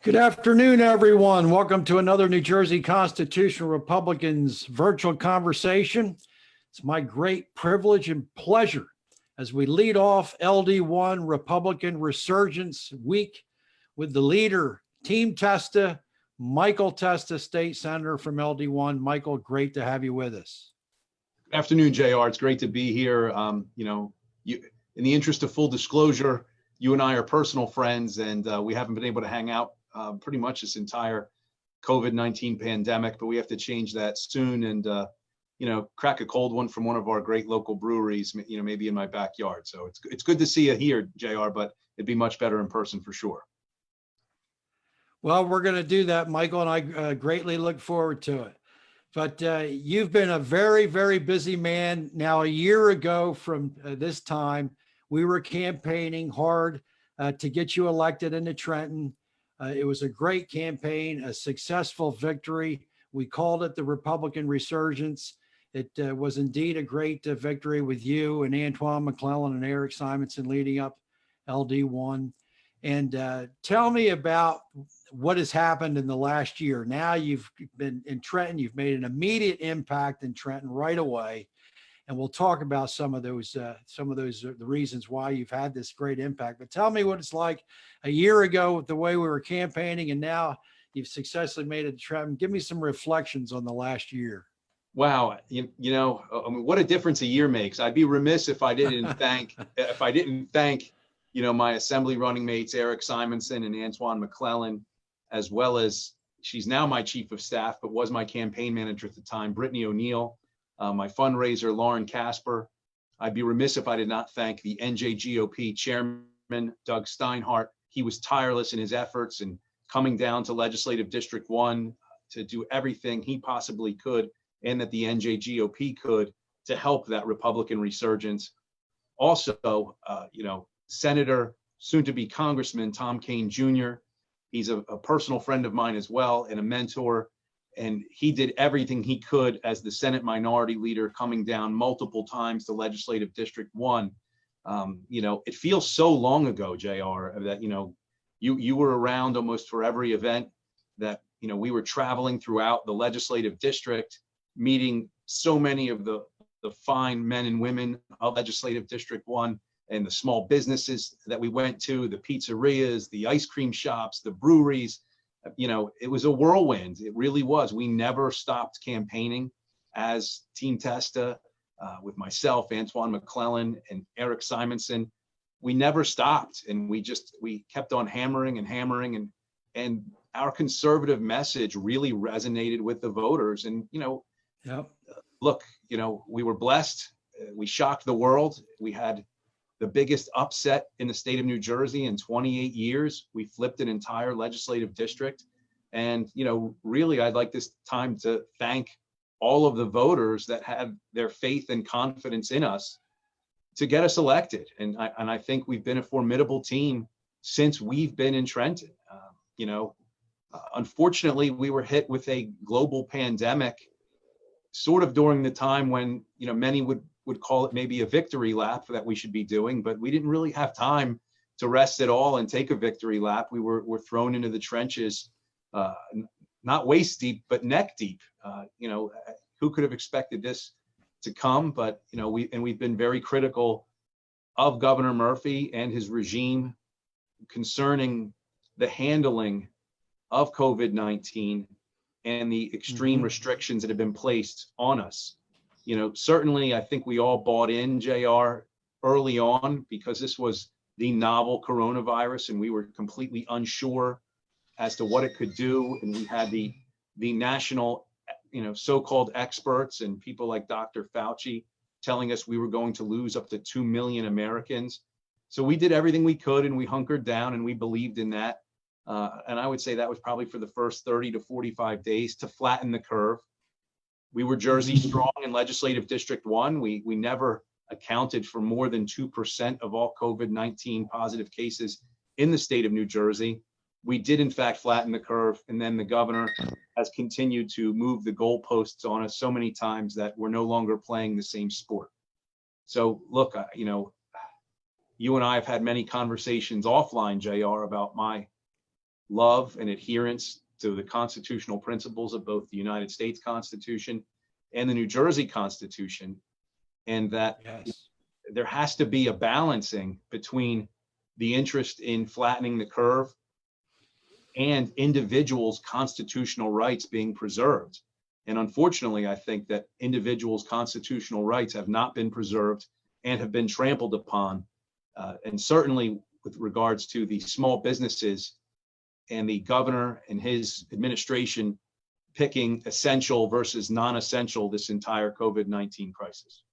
Good afternoon, everyone. Welcome to another New Jersey Constitutional Republicans virtual conversation. It's my great privilege and pleasure as we lead off LD1 Republican Resurgence Week with the leader, Team Testa, Michael Testa, State Senator from LD1. Michael, great to have you with us. Good afternoon, JR. It's great to be here. In the interest of full disclosure, you and I are personal friends, and we haven't been able to hang out pretty much this entire COVID-19 pandemic, but we have to change that soon and, crack a cold one from one of our great local breweries, maybe in my backyard. So it's good to see you here, JR, but it'd be much better in person for sure. Well, we're going to do that, Michael, and I greatly look forward to it. But you've been a very, very busy man. Now, a year ago from this time, we were campaigning hard to get you elected into Trenton. It was a great campaign, a successful victory. We called it the Republican Resurgence. It was indeed a great victory with you and Antoine McClellan and Eric Simonson leading up LD1. And tell me about what has happened in the last year. Now you've been in Trenton, you've made an immediate impact in Trenton right away. And we'll talk about some of those the reasons why you've had this great impact. But tell me what it's like a year ago with the way we were campaigning, and now you've successfully made it to Trenton. Give me some reflections on the last year. Wow, what a difference a year makes. I'd be remiss if I didn't thank my assembly running mates Eric Simonson and Antoine McClellan, as well as she's now my chief of staff, but was my campaign manager at the time, Brittany O'Neill. My fundraiser, Lauren Casper. I'd be remiss if I did not thank the NJGOP chairman, Doug Steinhardt. He was tireless in his efforts and coming down to Legislative District 1 to do everything he possibly could and that the NJGOP could to help that Republican resurgence. Also, Senator, soon to be Congressman Tom Kean Jr. He's a personal friend of mine as well and a mentor. And he did everything he could as the Senate Minority Leader, coming down multiple times to Legislative District 1. It feels so long ago, JR, that, you were around almost for every event that, we were traveling throughout the legislative district, meeting so many of the fine men and women of Legislative District 1 and the small businesses that we went to, the pizzerias, the ice cream shops, the breweries. It was a whirlwind. It really was. We never stopped campaigning as Team Testa with myself, Antoine McClellan, and Eric Simonson. We never stopped, and we kept on hammering, and our conservative message really resonated with the voters. And look, we were blessed. We shocked the world. We had the biggest upset in the state of New Jersey in 28 years. We flipped an entire legislative district. And, really, I'd like this time to thank all of the voters that had their faith and confidence in us to get us elected. And I think we've been a formidable team since we've been in Trenton. Unfortunately, we were hit with a global pandemic sort of during the time when, many would call it maybe a victory lap that we should be doing, but we didn't really have time to rest at all and take a victory lap. We were thrown into the trenches, not waist deep, but neck deep. Who could have expected this to come? But, we've been very critical of Governor Murphy and his regime concerning the handling of COVID-19 and the extreme restrictions that have been placed on us. Certainly, I think we all bought in, JR, early on because this was the novel coronavirus and we were completely unsure as to what it could do. And we had the national, so-called experts and people like Dr. Fauci telling us we were going to lose up to 2 million Americans. So we did everything we could and we hunkered down and we believed in that. And I would say that was probably for the first 30 to 45 days to flatten the curve. We were Jersey strong in Legislative District 1. We never accounted for more than 2% of all COVID-19 positive cases in the state of New Jersey. We did, in fact, flatten the curve. And then the governor has continued to move the goalposts on us so many times that we're no longer playing the same sport. So, look, you and I have had many conversations offline, JR, about my love and adherence to the constitutional principles of both the United States Constitution and the New Jersey Constitution, and that Yes. there has to be a balancing between the interest in flattening the curve and individuals' constitutional rights being preserved. And unfortunately, I think that individuals' constitutional rights have not been preserved and have been trampled upon. And certainly with regards to the small businesses and the governor and his administration picking essential versus non-essential this entire COVID-19 crisis.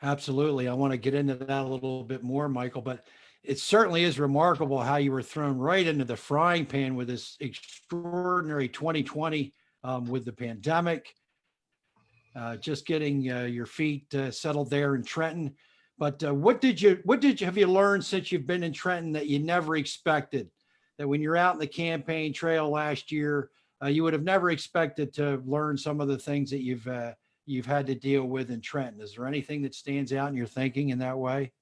Absolutely. I want to get into that a little bit more, Michael, but it certainly is remarkable how you were thrown right into the frying pan with this extraordinary 2020 with the pandemic, just getting your feet settled there in Trenton. But what have you learned since you've been in Trenton that you never expected? That when you're out in the campaign trail last year, you would have never expected to learn some of the things that you've had to deal with in Trenton. Is there anything that stands out in your thinking in that way?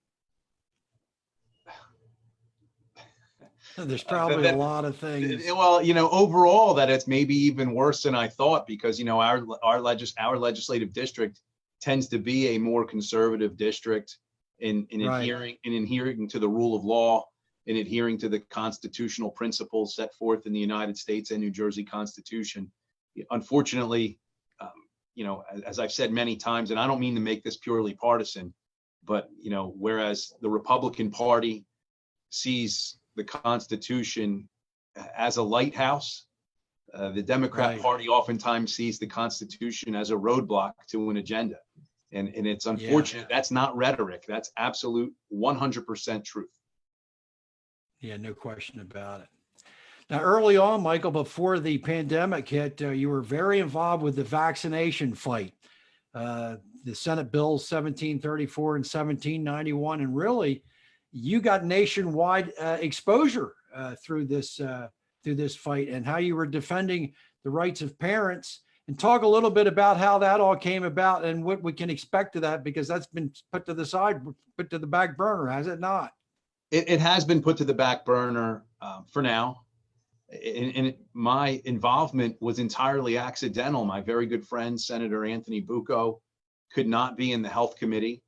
There's probably a lot of things. Well, overall, that it's maybe even worse than I thought, because our legislative district tends to be a more conservative district in adhering to the rule of law, in adhering to the constitutional principles set forth in the United States and New Jersey Constitution. Unfortunately, as I've said many times, and I don't mean to make this purely partisan, but whereas the Republican Party sees the Constitution as a lighthouse, the Democrat Party oftentimes sees the Constitution as a roadblock to an agenda. And it's unfortunate. That's not rhetoric. That's absolute 100% truth. Yeah, no question about it. Now, early on, Michael, before the pandemic hit, you were very involved with the vaccination fight, the Senate bills 1734 and 1791, and really, you got nationwide exposure through this fight, and how you were defending the rights of parents. And talk a little bit about how that all came about and what we can expect of that, because that's been put to the side, put to the back burner, has it not? It has been put to the back burner for now. And my involvement was entirely accidental. My very good friend, Senator Anthony Bucco, could not be in the Health Committee.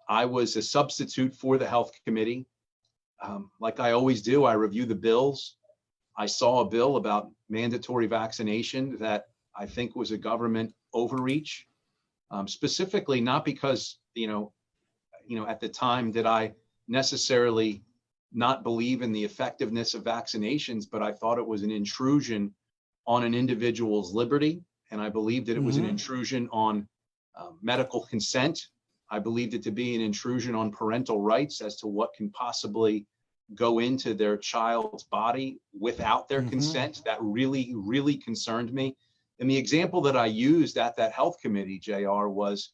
I was a substitute for the Health Committee. Like I always do, I review the bills. I saw a bill about mandatory vaccination that I think was a government overreach, specifically not because, at the time did I necessarily not believe in the effectiveness of vaccinations, but I thought it was an intrusion on an individual's liberty. And I believed that it was an intrusion on medical consent. I believed it to be an intrusion on parental rights as to what can possibly go into their child's body without their consent. That really, really concerned me. And the example that I used at that Health Committee, JR, was,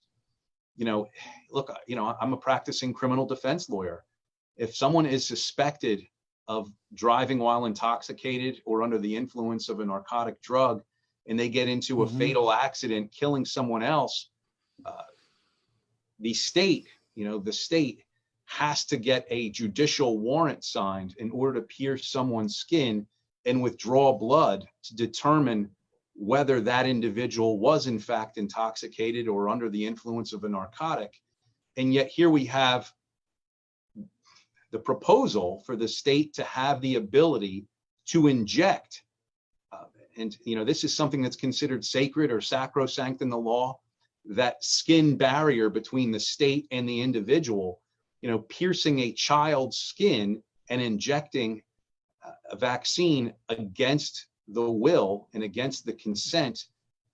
look, I'm a practicing criminal defense lawyer. If someone is suspected of driving while intoxicated or under the influence of a narcotic drug, and they get into a fatal accident, killing someone else, the state has to get a judicial warrant signed in order to pierce someone's skin and withdraw blood to determine whether that individual was in fact intoxicated or under the influence of a narcotic. And yet here we have the proposal for the state to have the ability to inject, this is something that's considered sacred or sacrosanct in the law, that skin barrier between the state and the individual, piercing a child's skin and injecting a vaccine against the will and against the consent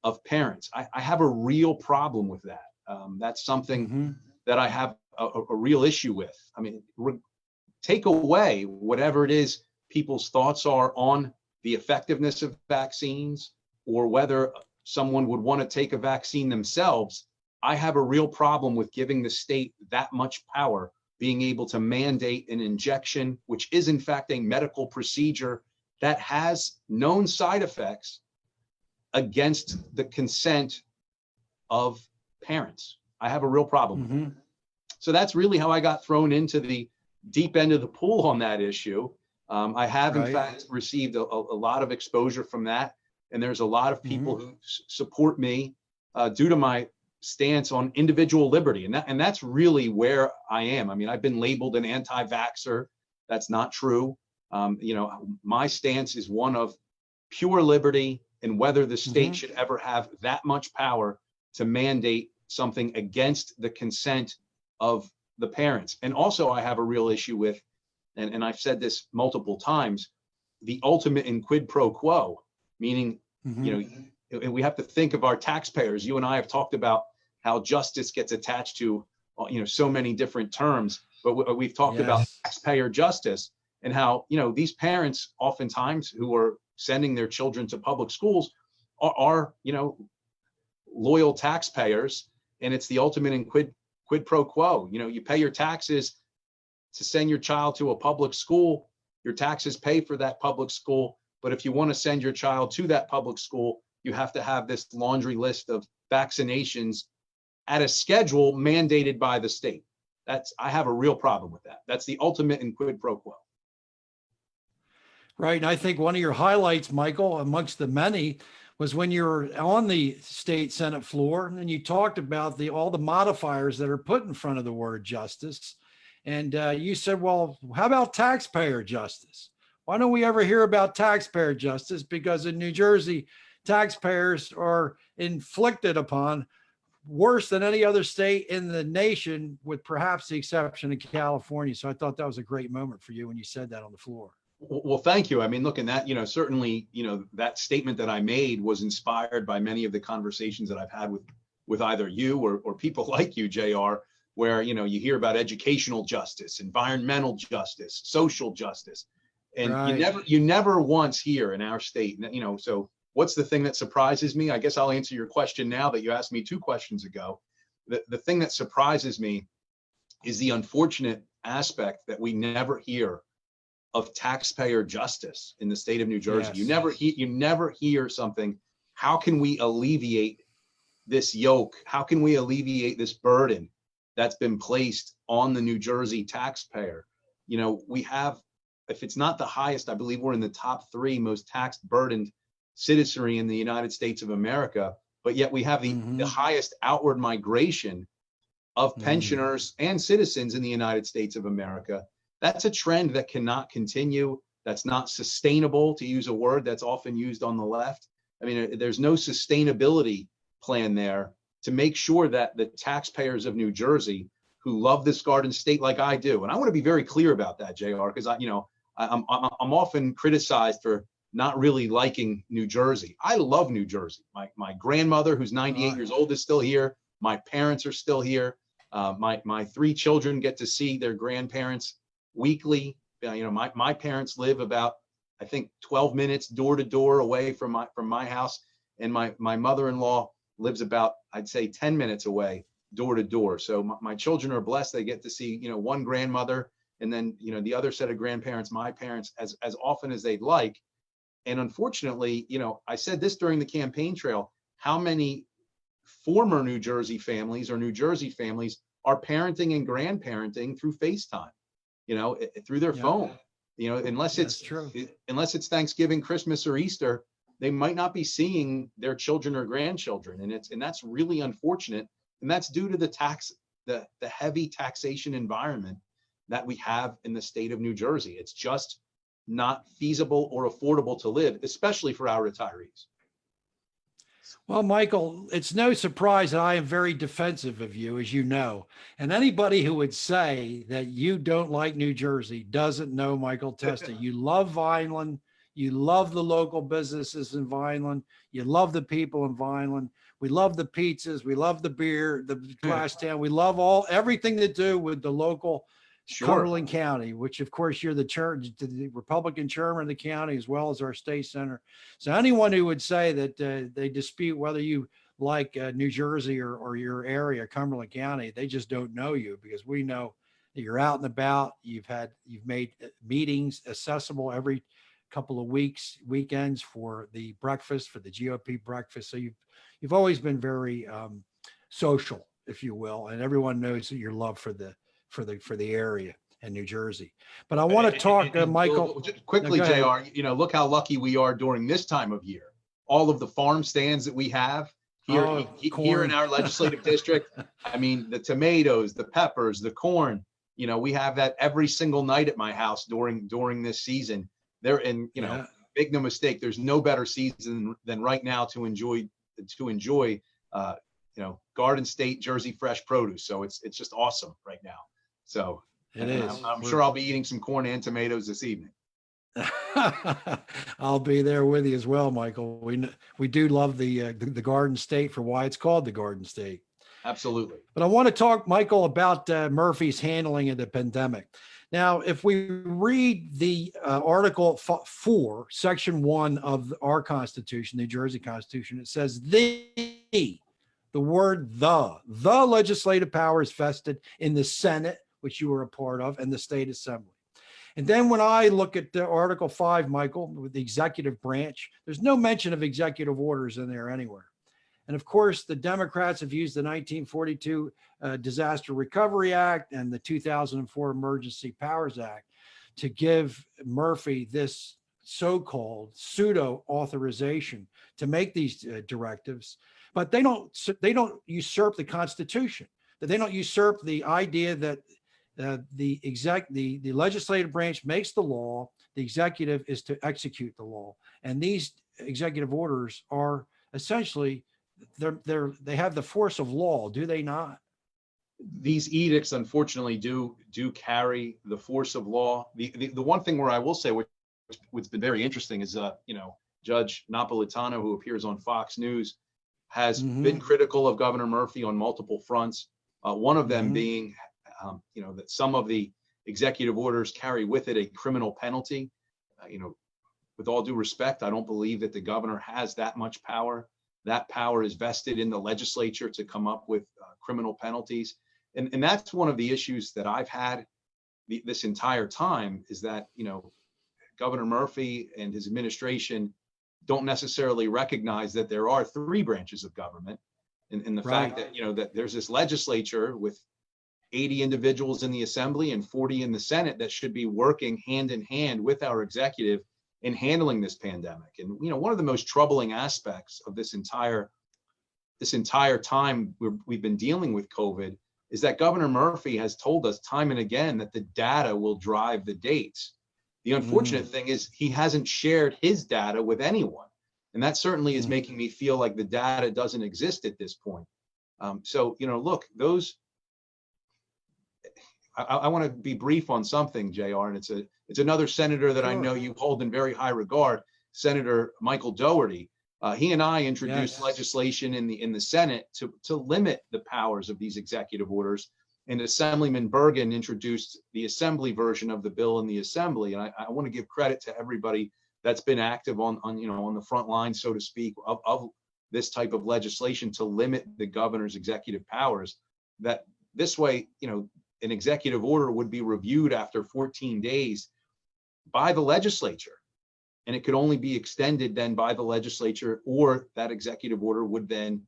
of parents. I have a real problem with that. That's something that I have a real issue with. I mean, take away whatever it is people's thoughts are on the effectiveness of vaccines, or whether someone would want to take a vaccine themselves. I have a real problem with giving the state that much power, being able to mandate an injection, which is in fact a medical procedure that has known side effects, against the consent of parents. I have a real problem with that. So that's really how I got thrown into the deep end of the pool on that issue. I have, in Right. fact, received a lot of exposure from that. And there's a lot of people who support me due to my stance on individual liberty. And that's really where I am. I mean, I've been labeled an anti-vaxxer. That's not true. You know, my stance is one of pure liberty, and whether the state should ever have that much power to mandate something against the consent of the parents. And also, I have a real issue with, and I've said this multiple times, the ultimate in quid pro quo, meaning, you know, we have to think of our taxpayers. You and I have talked about how justice gets attached to, you know, so many different terms, but we've talked about taxpayer justice, and how, you know, these parents oftentimes who are sending their children to public schools are, you know, loyal taxpayers, and it's the ultimate in quid pro quo. You know, you pay your taxes to send your child to a public school, your taxes pay for that public school. But if you want to send your child to that public school, you have to have this laundry list of vaccinations at a schedule mandated by the state. I have a real problem with that. That's the ultimate in quid pro quo. Right. And I think one of your highlights, Michael, amongst the many, was when you were on the state Senate floor and you talked about all the modifiers that are put in front of the word justice. And you said, well, how about taxpayer justice? Why don't we ever hear about taxpayer justice? Because in New Jersey, taxpayers are inflicted upon worse than any other state in the nation, with perhaps the exception of California. So I thought that was a great moment for you when you said that on the floor. Well, thank you. I mean, look, in that, you know, certainly, you know, that statement that I made was inspired by many of the conversations that I've had with either you or people like you, JR, where, you know, you hear about educational justice, environmental justice, social justice, and you never once hear in our state, you know. So what's the thing that surprises me? I guess I'll answer your question now that you asked me 2 questions ago. The thing that surprises me is the unfortunate aspect that we never hear of taxpayer justice in the state of New Jersey. You never hear something. How can we alleviate this yoke? How can we alleviate this burden that's been placed on the New Jersey taxpayer? You know, we have, if it's not the highest, I believe we're in the top 3 most tax burdened citizenry in the United States of America, but yet we have the highest outward migration of pensioners and citizens in the United States of America. That's a trend that cannot continue. That's not sustainable, to use a word that's often used on the left. I mean, there's no sustainability plan there to make sure that the taxpayers of New Jersey, who love this garden state like I do, and I want to be very clear about that, JR, because I'm often criticized for not really liking New Jersey. I love New Jersey. My grandmother, who's 98 years old, is still here. My parents are still here. My 3 children get to see their grandparents weekly. You know, my parents live about, I think, 12 minutes door to door away from my house, and my mother-in-law lives about, I'd say, 10 minutes away door to door. So my children are blessed. They get to see, you know, one grandmother, and then, you know, the other set of grandparents, my parents, as often as they'd like. And unfortunately, you know, I said this during the campaign trail, how many former New Jersey families or New Jersey families are parenting and grandparenting through FaceTime, you know, through their phone, you know, unless it's Thanksgiving, Christmas, or Easter, they might not be seeing their children or grandchildren. And that's really unfortunate. And that's due to the heavy taxation environment that we have in the state of New Jersey. It's just not feasible or affordable to live, especially for our retirees. Well, Michael, it's no surprise that I am very defensive of you, as you know. And anybody who would say that you don't like New Jersey doesn't know Michael Testa. You love Vineland. You love the local businesses in Vineland. You love the people in Vineland. We love the pizzas. We love the beer, the glass town. We love everything to do with the local Cumberland County, which of course you're the Republican chairman of the county, as well as our state senator. So anyone who would say that they dispute whether you like New Jersey or your area, Cumberland County, they just don't know you, because we know that you're out and about. You've made meetings accessible every couple of weekends for the breakfast, for the GOP breakfast. So you've always been very social, if you will, and everyone knows your love for the area. in New Jersey. But I want to talk, Michael. Just quickly, No, go ahead. JR, look how lucky we are during this time of year. All of the farm stands that we have here, here Corn. in our legislative district. I mean, the tomatoes, the peppers, the corn, we have that every single night at my house during this season. Yeah. Make no mistake, there's no better season than right now to enjoy Garden State Jersey fresh produce. So it's just awesome right now. So it is. I'm sure I'll be eating some corn and tomatoes this evening. I'll be there with you as well, Michael. We do love the Garden State for why it's called the Garden State. Absolutely. But I want to talk, Michael, about Murphy's handling of the pandemic. Now, if we read the Article 4, Section 1 of our Constitution, New Jersey Constitution, it says the word the legislative power is vested in the Senate, which you were a part of, and the state assembly. And then when I look at the Article 5, Michael, with the executive branch, there's no mention of executive orders in there anywhere. And of course, the Democrats have used the 1942 Disaster Recovery Act and the 2004 Emergency Powers Act to give Murphy this so-called pseudo authorization to make these directives. But they don't usurp the Constitution. They don't usurp the idea that the legislative branch makes the law. The executive is to execute the law, and these executive orders are essentially they have the force of law, do they not? These edicts, unfortunately, do carry the force of law. The one thing where I will say, what's been very interesting is, Judge Napolitano, who appears on Fox News, has been critical of Governor Murphy on multiple fronts. One of them being, that some of the executive orders carry with it a criminal penalty. With all due respect, I don't believe that the governor has that much power. That power is vested in the legislature to come up with criminal penalties. And that's one of the issues that I've had this entire time, is that, Governor Murphy and his administration don't necessarily recognize that there are three branches of government. And the fact that, that there's this legislature with 80 individuals in the assembly and 40 in the Senate that should be working hand in hand with our executive in handling this pandemic. And, one of the most troubling aspects of this entire time we've been dealing with COVID is that Governor Murphy has told us time and again that the data will drive the dates. The unfortunate thing is he hasn't shared his data with anyone. And that certainly is making me feel like the data doesn't exist at this point. Look, I want to be brief on something, JR, and it's another senator that I know you hold in very high regard, Senator Michael Dougherty. He and I introduced legislation in the Senate to limit the powers of these executive orders, and Assemblyman Bergen introduced the Assembly version of the bill in the Assembly. And I want to give credit to everybody that's been active on the front line, so to speak, of this type of legislation to limit the governor's executive powers. That this way, an executive order would be reviewed after 14 days by the legislature, and it could only be extended then by the legislature, or that executive order would then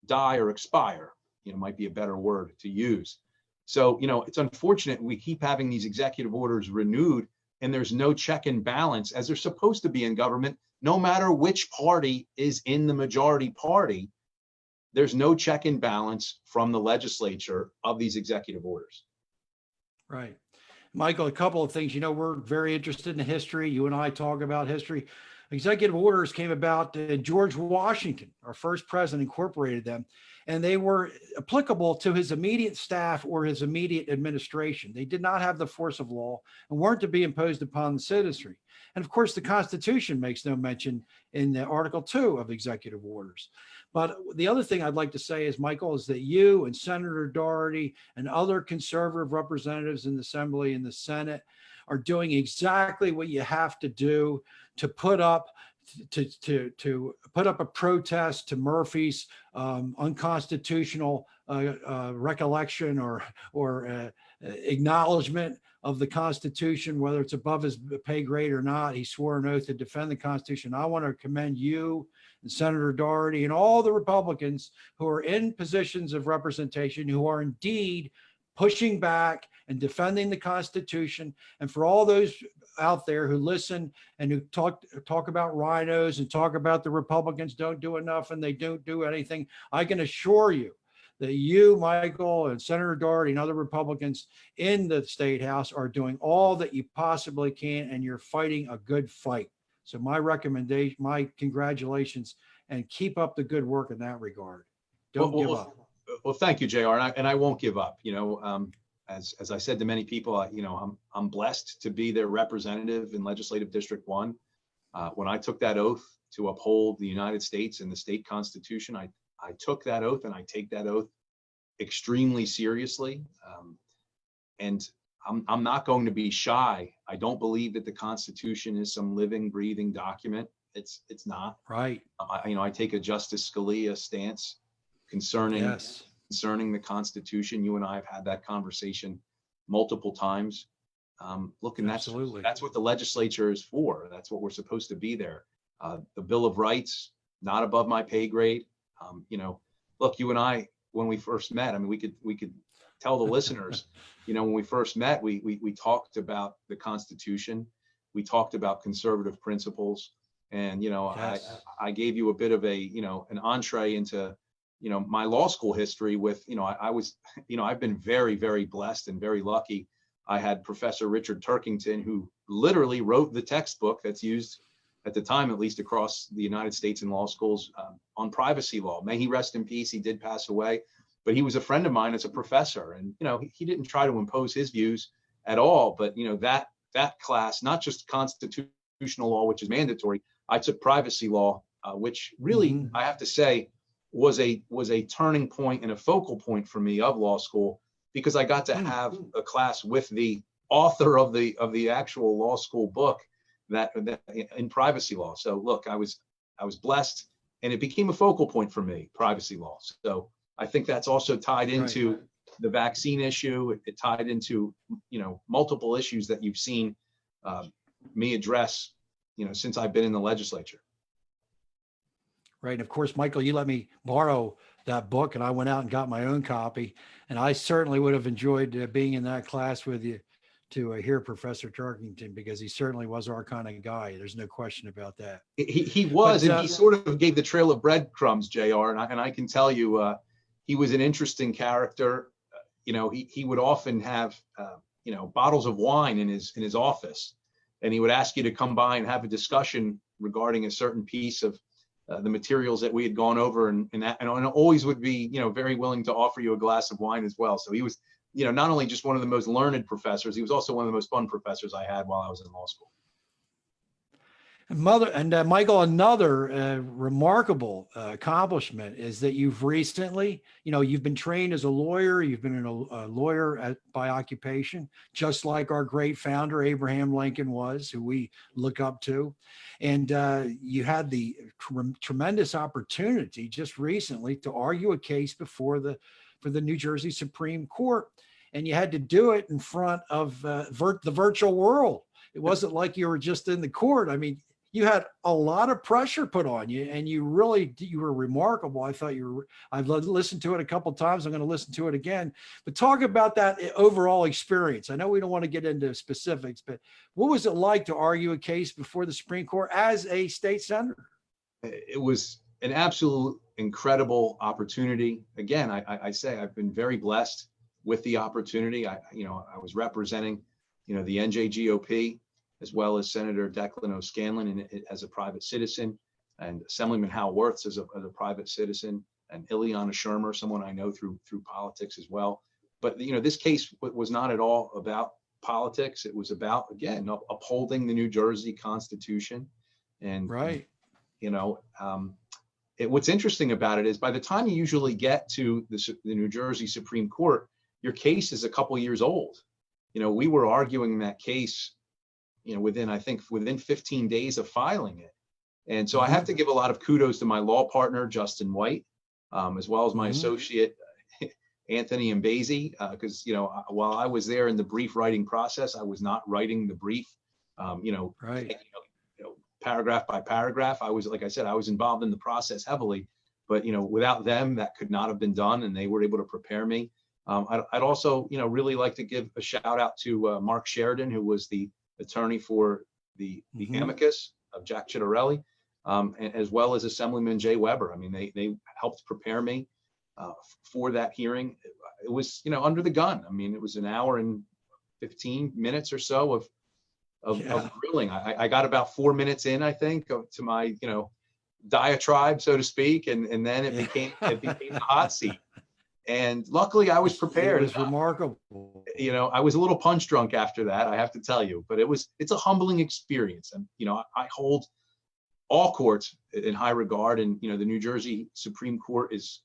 die or expire, might be a better word to use. So, it's unfortunate we keep having these executive orders renewed and there's no check and balance, as there's supposed to be in government. No matter which party is in the majority party, there's no check and balance from the legislature of these executive orders. Right. Michael, a couple of things. We're very interested in history. You and I talk about history. Executive orders came about. George Washington, our first president, incorporated them, and they were applicable to his immediate staff or his immediate administration. They did not have the force of law and weren't to be imposed upon the citizenry. And of course, the Constitution makes no mention in Article 2 of executive orders. But the other thing I'd like to say is, Michael, is that you and Senator Dougherty and other conservative representatives in the Assembly and the Senate are doing exactly what you have to do to put up a protest to Murphy's unconstitutional recollection or acknowledgement of the Constitution, whether it's above his pay grade or not. He swore an oath to defend the Constitution. I want to commend you and Senator Dougherty and all the Republicans who are in positions of representation, who are indeed pushing back and defending the Constitution. And for all those out there who listen and who talk about rhinos and talk about the Republicans don't do enough and they don't do anything, I can assure you that you, Michael, and Senator Doherty and other Republicans in the State House are doing all that you possibly can, and you're fighting a good fight. So my recommendation, my congratulations, and keep up the good work in that regard. Don't give up. Well, thank you, JR. And I won't give up. As I said to many people, I'm blessed to be their representative in Legislative District 1. When I took that oath to uphold the United States and the state constitution, I took that oath, and I take that oath extremely seriously. And I'm not going to be shy. I don't believe that the Constitution is some living, breathing document. It's not. Right. I take a Justice Scalia stance concerning the Constitution. You and I have had that conversation multiple times. Look, and that's what the legislature is for. That's what we're supposed to be there. The Bill of Rights, not above my pay grade. Look, you and I, when we first met, I mean, we could tell the listeners, when we first met, we talked about the Constitution. We talked about conservative principles. And, I gave you a bit of an entree into, my law school history with, I've been very, very blessed and very lucky. I had Professor Richard Turkington, who literally wrote the textbook that's used at the time, at least across the United States in law schools, on privacy law. May he rest in peace. He did pass away, but he was a friend of mine as a professor. And, he didn't try to impose his views at all. But, that class, not just constitutional law, which is mandatory. I took privacy law, which really, I have to say, was a turning point and a focal point for me of law school, because I got to have a class with the author of the actual law school book that in privacy law. So look, I was blessed, and it became a focal point for me, privacy law. So I think that's also tied into the vaccine issue. It tied into, multiple issues that you've seen me address, since I've been in the legislature. Right. And of course, Michael, you let me borrow that book, and I went out and got my own copy. And I certainly would have enjoyed being in that class with you to hear Professor Turkington, because he certainly was our kind of guy. There's no question about that. He was, and he sort of gave the trail of breadcrumbs, JR. And I can tell you, he was an interesting character. He would often have, bottles of wine in his office, and he would ask you to come by and have a discussion regarding a certain piece of the materials that we had gone over, and always would be, very willing to offer you a glass of wine as well. So he was, not only just one of the most learned professors, he was also one of the most fun professors I had while I was in law school. Michael, another remarkable accomplishment is that you've recently, you've been trained as a lawyer. You've been a lawyer by occupation, just like our great founder, Abraham Lincoln was, who we look up to. And you had the tremendous opportunity just recently to argue a case for the New Jersey Supreme Court. And you had to do it in front of the virtual world. It wasn't like you were just in the court. I mean, you had a lot of pressure put on you, and you were remarkable. I thought I've listened to it a couple of times. I'm going to listen to it again, but talk about that overall experience. I know we don't want to get into specifics, but what was it like to argue a case before the Supreme Court as a state senator? It was an absolute incredible opportunity. Again, I say I've been very blessed with the opportunity. I was representing, the NJGOP, as well as Senator Declan O'Scanlan as a private citizen, and Assemblyman Hal Wirtz as a private citizen, and Ileana Shermer, someone I know through politics as well. But this case was not at all about politics. It was about, again, upholding the New Jersey Constitution. And what's interesting about it is, by the time you usually get to the New Jersey Supreme Court, your case is a couple years old. We were arguing that case, within 15 days of filing it. And so I have to give a lot of kudos to my law partner, Justin White, as well as my associate, Anthony Mbezi, because, while I was there in the brief writing process, I was not writing the brief, paragraph by paragraph. I was, like I said, I was involved in the process heavily, but, without them, that could not have been done. And they were able to prepare me. I'd also, really like to give a shout out to Mark Sheridan, who was the attorney for the amicus of Jack Chittarelli, as well as Assemblyman Jay Weber. I mean, they helped prepare me for that hearing. It was, under the gun. I mean, it was an hour and 15 minutes or so of grilling. I got about 4 minutes in, I think, to my, diatribe, so to speak, and then it became a hot seat. And luckily, I was prepared. It was remarkable. I was a little punch drunk after that, I have to tell you, but it's a humbling experience. And, I hold all courts in high regard. And, the New Jersey Supreme Court is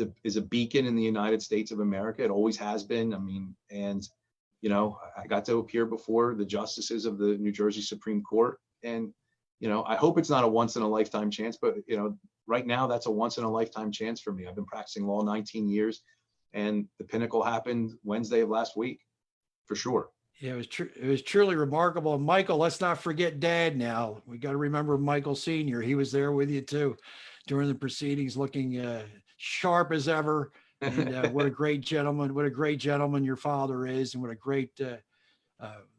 a beacon in the United States of America. It always has been. I mean, and, I got to appear before the justices of the New Jersey Supreme Court. And, I hope it's not a once in a lifetime chance, but, right now that's a once in a lifetime chance for me. I've been practicing law 19 years, and the pinnacle happened Wednesday of last week, for sure. Yeah, it was truly remarkable. And Michael, let's not forget Dad now. We got to remember Michael Sr. He was there with you too during the proceedings, looking sharp as ever. And what a great gentleman your father is, and what a great,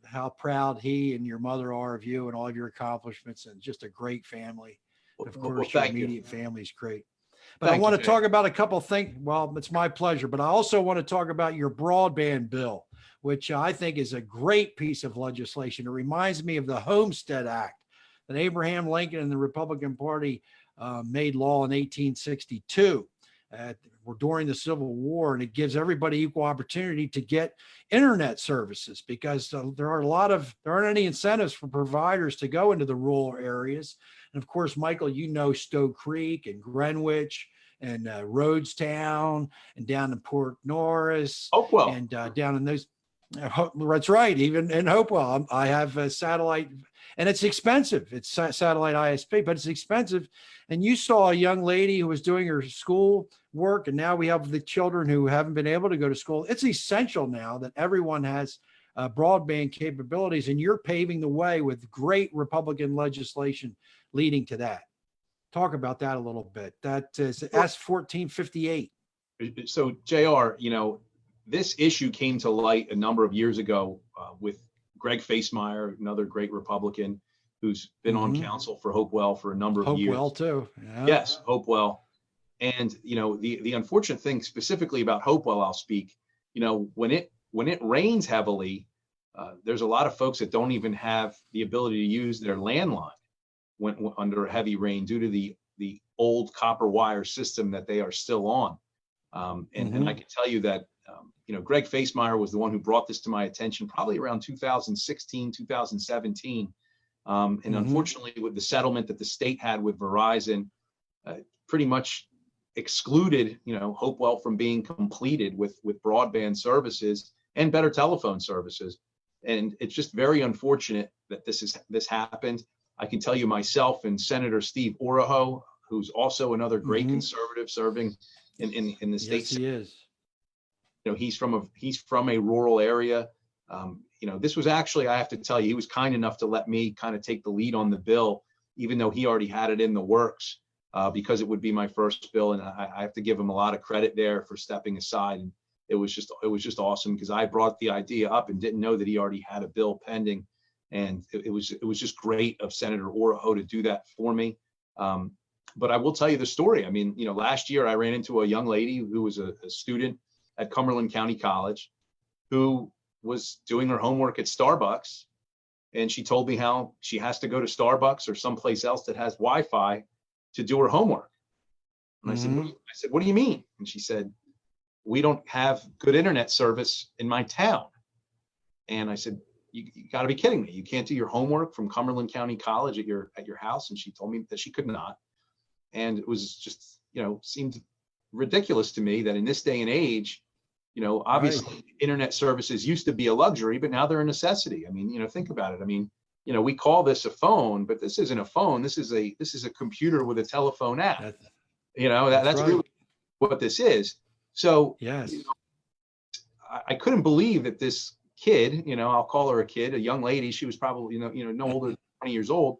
how proud he and your mother are of you and all of your accomplishments, and just a great family. Of course, your immediate family is great. But I want to talk about a couple of things. Well, it's my pleasure, but I also want to talk about your broadband bill, which I think is a great piece of legislation. It reminds me of the Homestead Act that Abraham Lincoln and the Republican Party made law in 1862. During the Civil War, and it gives everybody equal opportunity to get internet services, because there aren't any incentives for providers to go into the rural areas. And of course, Michael, Stowe Creek and Greenwich and Rhodestown and down in Port Norris, Hopewell, and down in those. That's right. Even in Hopewell, I have a satellite, and it's expensive. It's satellite ISP, but it's expensive. And you saw a young lady who was doing her school work, and now we have the children who haven't been able to go to school. It's essential now that everyone has broadband capabilities, and you're paving the way with great Republican legislation leading to that. Talk about that a little bit. That is S1458. So, JR, this issue came to light a number of years ago with Greg Facemeyer, another great Republican who's been on council for Hopewell for a number of years. Hopewell too. Yeah. Yes, Hopewell. And, the unfortunate thing specifically about Hopewell, I'll speak, when it rains heavily, there's a lot of folks that don't even have the ability to use their landline when under heavy rain due to the old copper wire system that they are still on. And I can tell you that, Greg Facemeyer was the one who brought this to my attention probably around 2016, 2017. And unfortunately, with the settlement that the state had with Verizon, pretty much excluded, Hopewell from being completed with broadband services and better telephone services. And it's just very unfortunate that this happened. I can tell you myself and Senator Steve Oroho, who's also another great conservative serving in the state. Yes, he is. He's from a rural area. This was actually, I have to tell you, he was kind enough to let me kind of take the lead on the bill, even though he already had it in the works, because it would be my first bill. And I have to give him a lot of credit there for stepping aside. And it was just awesome, because I brought the idea up and didn't know that he already had a bill pending. And it was just great of Senator Oroho to do that for me. But I will tell you the story. I mean, last year I ran into a young lady who was a student at Cumberland County College who was doing her homework at Starbucks. And she told me how she has to go to Starbucks or someplace else that has Wi-Fi to do her homework. And I said, what do you mean? And she said, we don't have good internet service in my town. And I said, you got to be kidding me. You can't do your homework from Cumberland County College at your house. And she told me that she could not. And it was just, seemed ridiculous to me that in this day and age, obviously internet services used to be a luxury, but now they're a necessity. I mean, think about it. I mean, we call this a phone, but this isn't a phone. This is a computer with a telephone app. That's right. Really what this is. So yes, I couldn't believe that this kid, I'll call her a kid, a young lady, she was probably, no older than 20 years old,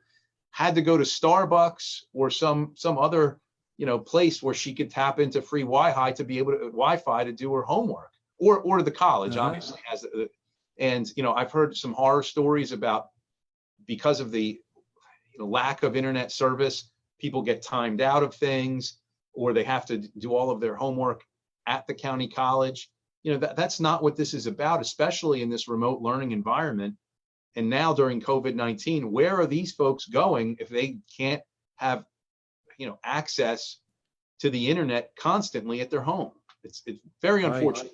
had to go to Starbucks or some other, place where she could tap into free Wi-Fi to do her homework. or the college Uh-huh. obviously has, and I've heard some horror stories about, because of the lack of internet service, people get timed out of things, or they have to do all of their homework at the county college. That's not what this is about, especially in this remote learning environment. And now during COVID-19, where are these folks going if they can't have, access to the internet constantly at their home? It's very Right. unfortunate.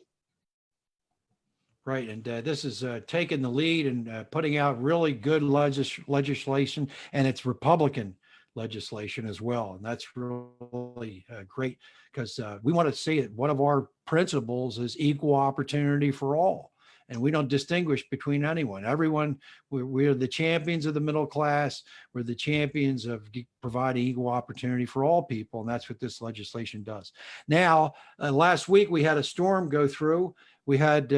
Right. And this is taking the lead and putting out really good legislation, and it's Republican legislation as well. And that's really great, because we want to see it. One of our principles is equal opportunity for all. And we don't distinguish between anyone. Everyone, we're the champions of the middle class. We're the champions of providing equal opportunity for all people. And that's what this legislation does. Now, last week we had a storm go through. We had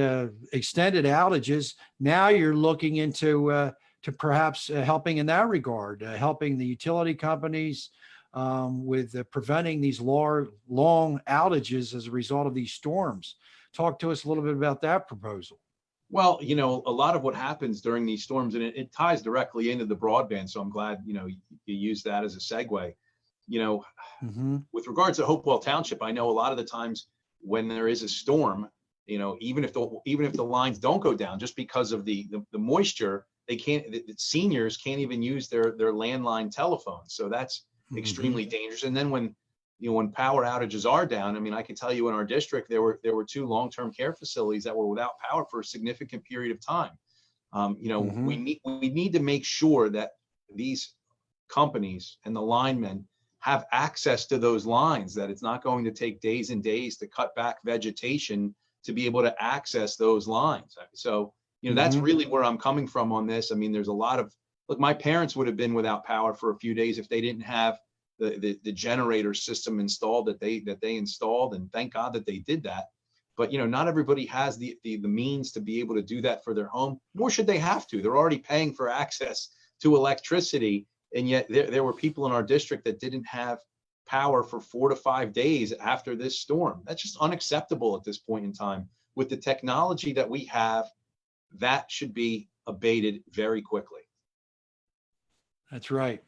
extended outages. Now you're looking into to perhaps helping in that regard, helping the utility companies with preventing these long outages as a result of these storms. Talk to us a little bit about that proposal. Well, a lot of what happens during these storms, and it ties directly into the broadband. So I'm glad, you use that as a segue. With regards to Hopewell Township, I know a lot of the times when there is a storm, even if the lines don't go down, just because of the moisture, the seniors can't even use their landline telephones. So that's extremely dangerous. And then when power outages are down, I mean, I can tell you in our district, there were 2 long-term care facilities that were without power for a significant period of time. We need to make sure that these companies and the linemen have access to those lines, that it's not going to take days and days to cut back vegetation to be able to access those lines. So, that's really where I'm coming from on this. I mean, there's a lot of, look, my parents would have been without power for a few days if they didn't have the generator system installed that they installed, and thank God that they did that. But not everybody has the means to be able to do that for their home, nor should they have to. They're already paying for access to electricity, and yet there were people in our district that didn't have power for 4 to 5 days after this storm. That's just unacceptable at this point in time. With the technology that we have, that should be abated very quickly. That's right.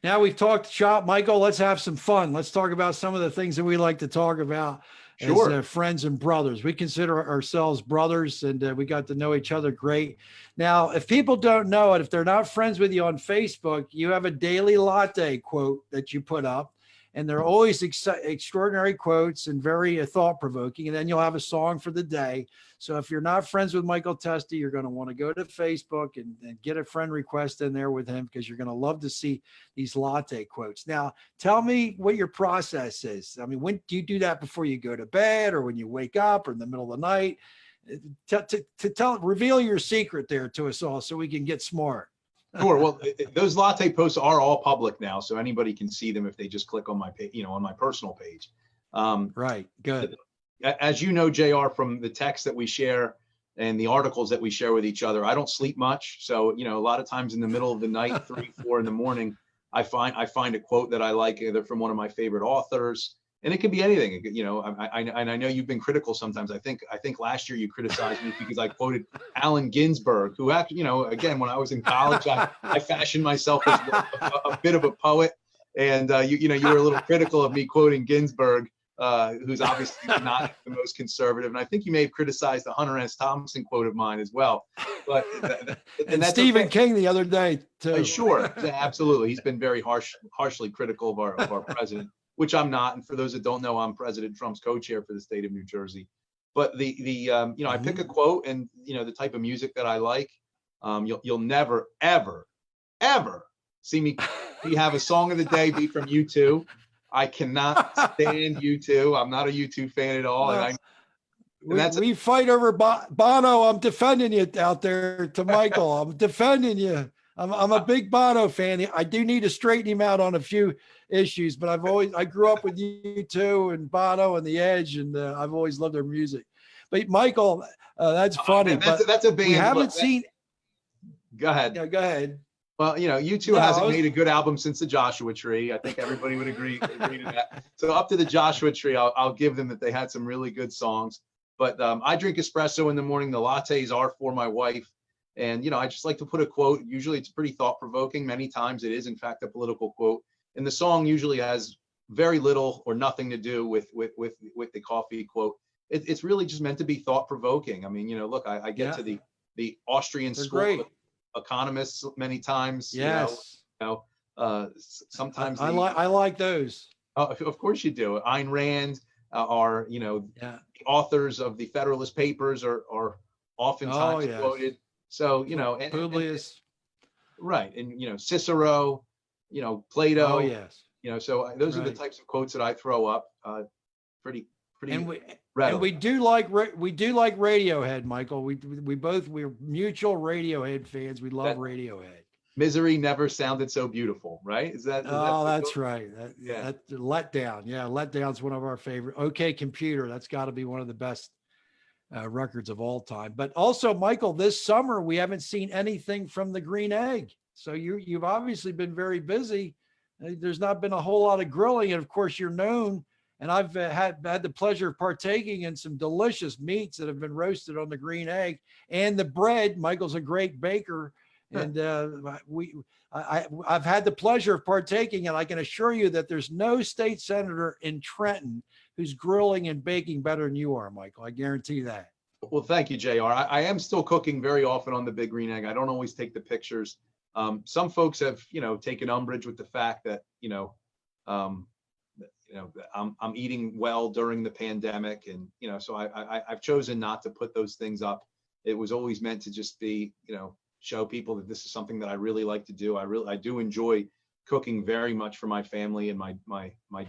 Now we've talked shop, Michael, let's have some fun. Let's talk about some of the things that we like to talk about as friends and brothers. We consider ourselves brothers, and we got to know each other great. Now, if people don't know it, if they're not friends with you on Facebook, you have a daily latte quote that you put up, and they're always extraordinary quotes and very thought-provoking. And then you'll have a song for the day. So if you're not friends with Michael Testa, you're going to want to go to Facebook and get a friend request in there with him, because you're going to love to see these latte quotes. Now, tell me what your process is. I mean, when do you do that? Before you go to bed, or when you wake up, or in the middle of the night? Reveal your secret there to us all so we can get smart. Sure. Well, those latte posts are all public now, so anybody can see them if they just click on my page, on my personal page. Right. Good. As you know, JR, from the text that we share and the articles that we share with each other, I don't sleep much. So, a lot of times in the middle of the night, 3, 4 in the morning, I find a quote that I like, either from one of my favorite authors, and it could be anything. I know you've been critical sometimes. I think last year you criticized me because I quoted Allen Ginsberg, who actually, again, when I was in college, I fashioned myself as a bit of a poet, and you were a little critical of me quoting Ginsberg, who's obviously not the most conservative. And I think you may have criticized the Hunter S. Thompson quote of mine as well. But and that's Stephen King the other day too. Sure, absolutely. He's been very harshly critical of our president, which I'm not. And for those that don't know, I'm President Trump's co-chair for the state of New Jersey. But I pick a quote, and the type of music that I like. You'll never, ever, ever see me have a song of the day be from U2. I cannot stand U2. I'm not a U2 fan at all. And we fight over Bono. I'm defending you out there to Michael. I'm defending you. I'm a big Bono fan. I do need to straighten him out on a few issues, but I grew up with U2 and Bono and The Edge, and I've always loved their music. But Michael, that's funny. That's a band. We haven't seen. Go ahead. Yeah, go ahead. Well, U2 hasn't made a good album since the Joshua Tree. I think everybody would agree to that. So up to the Joshua Tree, I'll give them that they had some really good songs. But I drink espresso in the morning. The lattes are for my wife. And, you know, I just like to put a quote. Usually it's pretty thought provoking. Many times it is, in fact, a political quote. And the song usually has very little or nothing to do with the coffee quote. It's really just meant to be thought provoking. I mean, you know, look, I get to the Austrian They're school great. of economists many times. Yes. Sometimes I like those. of course you do. Ayn Rand are, you know, Yeah. the authors of the Federalist Papers are oftentimes Oh, yes. quoted. So, you know, Publius. right. And, you know, Cicero, you know, Plato, Oh, yes. you know, so those are the Right. types of quotes that I throw up pretty And we readily. do like Radiohead, Michael. We're mutual Radiohead fans. We love That Radiohead. Misery never sounded so beautiful, right? Is that Oh, the that's quote? right. Yeah. That Letdown. Yeah, Letdown's one of our favorite. OK Computer. That's got to be one of the best records of all time. But also, Michael, this summer we haven't seen anything from the Green Egg. So you've obviously been very busy. There's not been a whole lot of grilling, and of course you're known. And I've had the pleasure of partaking in some delicious meats that have been roasted on the Green Egg and the bread. Michael's a great baker, and I've had the pleasure of partaking, and I can assure you that there's no state senator in Trenton who's grilling and baking better than you are, Michael. I guarantee that. Well, thank you, JR. I am still cooking very often on the Big Green Egg. I don't always take the pictures. Some folks have, you know, taken umbrage with the fact that, I'm eating well during the pandemic, and, you know, so I've chosen not to put those things up. It was always meant to just be, you know, show people that this is something that I really like to do. I do enjoy cooking very much for my family, and my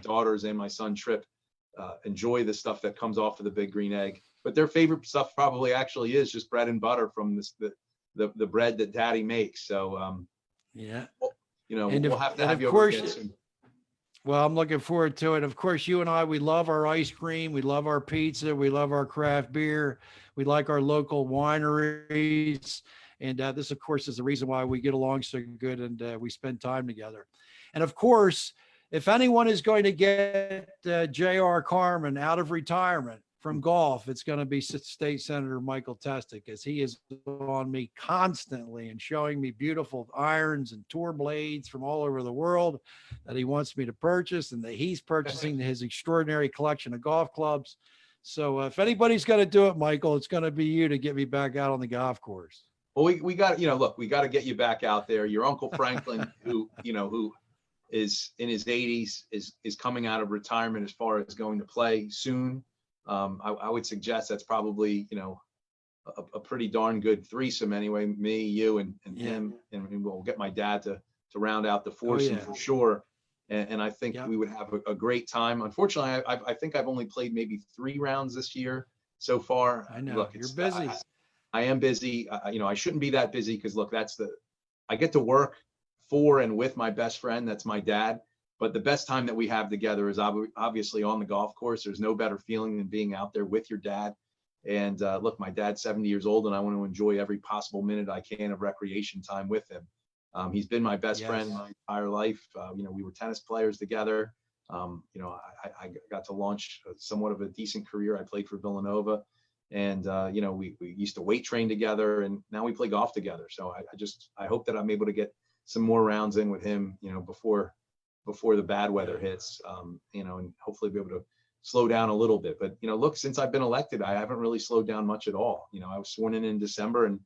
daughters and my son Trip enjoy the stuff that comes off of the Big Green Egg. But their favorite stuff probably actually is just bread and butter from the bread that Daddy makes. So yeah, you know, and we'll have to have you over again soon. Well, I'm looking forward to it. Of course, you and I, we love our ice cream. We love our pizza. We love our craft beer. We like our local wineries. And this, of course, is the reason why we get along so good, and we spend time together. And of course, if anyone is going to get J.R. Carmen out of retirement from golf, it's going to be State Senator Michael Testa, because he is on me constantly and showing me beautiful irons and tour blades from all over the world that he wants me to purchase, and that he's purchasing his extraordinary collection of golf clubs. So if anybody's going to do it, Michael, it's going to be you to get me back out on the golf course. Well, we got, you know, look, we got to get you back out there. Your Uncle Franklin, who is in his 80s, is coming out of retirement as far as going to play soon. I would suggest that's probably, you know, a pretty darn good threesome anyway. Me, you, and him, and we'll get my dad to round out the foursome for sure. And I think we would have a great time. Unfortunately, I think I've only played maybe 3 rounds this year so far. I know. Look, you're busy. I am busy. You know, I shouldn't be that busy, because look, I get to work for and with my best friend. That's my dad. But the best time that we have together is obviously on the golf course. There's no better feeling than being out there with your dad. And look, my dad's 70 years old, and I want to enjoy every possible minute I can of recreation time with him. He's been my best friend my entire life. You know, we were tennis players together. You know, I got to launch somewhat of a decent career. I played for Villanova, and you know, we used to weight train together, and now we play golf together. So I hope that I'm able to get some more rounds in with him, you know, before the bad weather hits, you know, and hopefully be able to slow down a little bit. But, you know, look, since I've been elected, I haven't really slowed down much at all. You know, I was sworn in December, and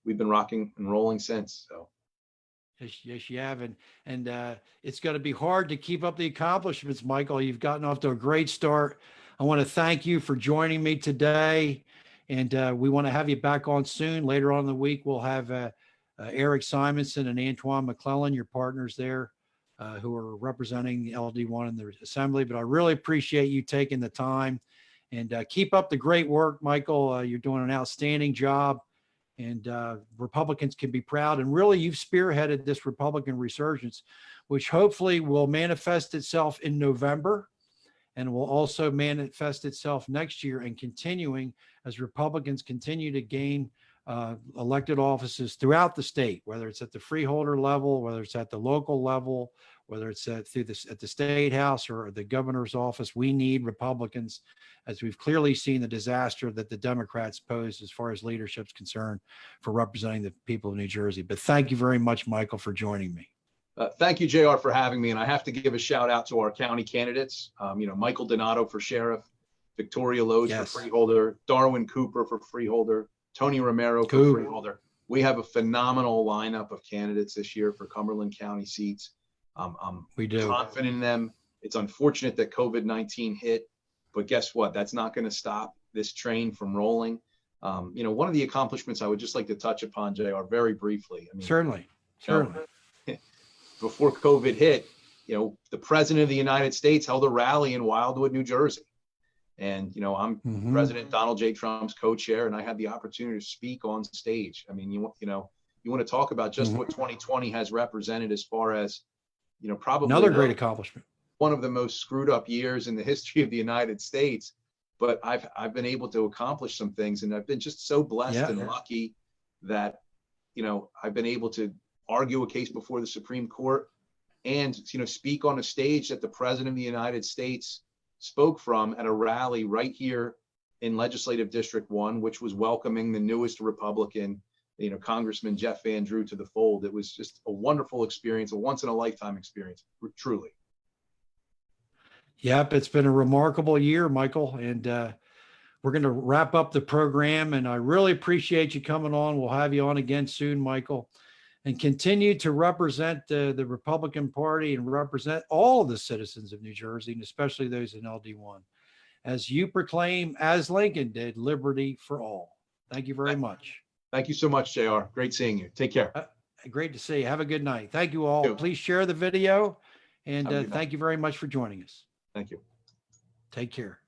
we've been rocking and rolling since. So. Yes, you have. And it's going to be hard to keep up the accomplishments, Michael. You've gotten off to a great start. I want to thank you for joining me today. And we want to have you back on soon. Later on in the week, we'll have Eric Simonson and Antoine McClellan, your partners there, who are representing the LD1 in the assembly. But I really appreciate you taking the time, and keep up the great work, Michael. You're doing an outstanding job, and Republicans can be proud. And really, you've spearheaded this Republican resurgence, which hopefully will manifest itself in November, and will also manifest itself next year, and continuing as Republicans continue to gain elected offices throughout the state, whether it's at the freeholder level, whether it's at the local level, whether it's through this at the state house or the governor's office. We need Republicans, as we've clearly seen the disaster that the Democrats posed as far as leadership's concerned for representing the people of New Jersey. But thank you very much, Michael, for joining me. Thank you, JR, for having me. And I have to give a shout out to our county candidates. Michael Donato for sheriff, Victoria Lowe's Yes. for freeholder, Darwin Cooper for freeholder, Tony Romero for Coop. freeholder. We have a phenomenal lineup of candidates this year for Cumberland County seats. I'm We do. confident in them. It's unfortunate that COVID-19 hit, but guess what? That's not going to stop this train from rolling. One of the accomplishments I would just like to touch upon, JR, very briefly. Certainly. Before COVID hit, the president of the United States held a rally in Wildwood, New Jersey. And, I'm President Donald J. Trump's co-chair, and I had the opportunity to speak on stage. I mean, you want to talk about just what 2020 has represented as far as, probably another great accomplishment. One of the most screwed up years in the history of the United States. But I've been able to accomplish some things, and I've been just so blessed and lucky that, I've been able to argue a case before the Supreme Court and, speak on a stage that the President of the United States spoke from at a rally right here in Legislative District 1, which was welcoming the newest Republican, Congressman Jeff Van Drew to the fold. It was just a wonderful experience, a once in a lifetime experience, truly. Yep, it's been a remarkable year, Michael, and we're going to wrap up the program, and I really appreciate you coming on. We'll have you on again soon, Michael, and continue to represent the Republican Party and represent all of the citizens of New Jersey, and especially those in LD1, as you proclaim, as Lincoln did, liberty for all. Thank you very much. Thank you so much, JR. Great seeing you. Take care. Great to see you. Have a good night. Thank you all. You too. Please share the video, and Have a good thank you very much for joining us. Thank you. Take care.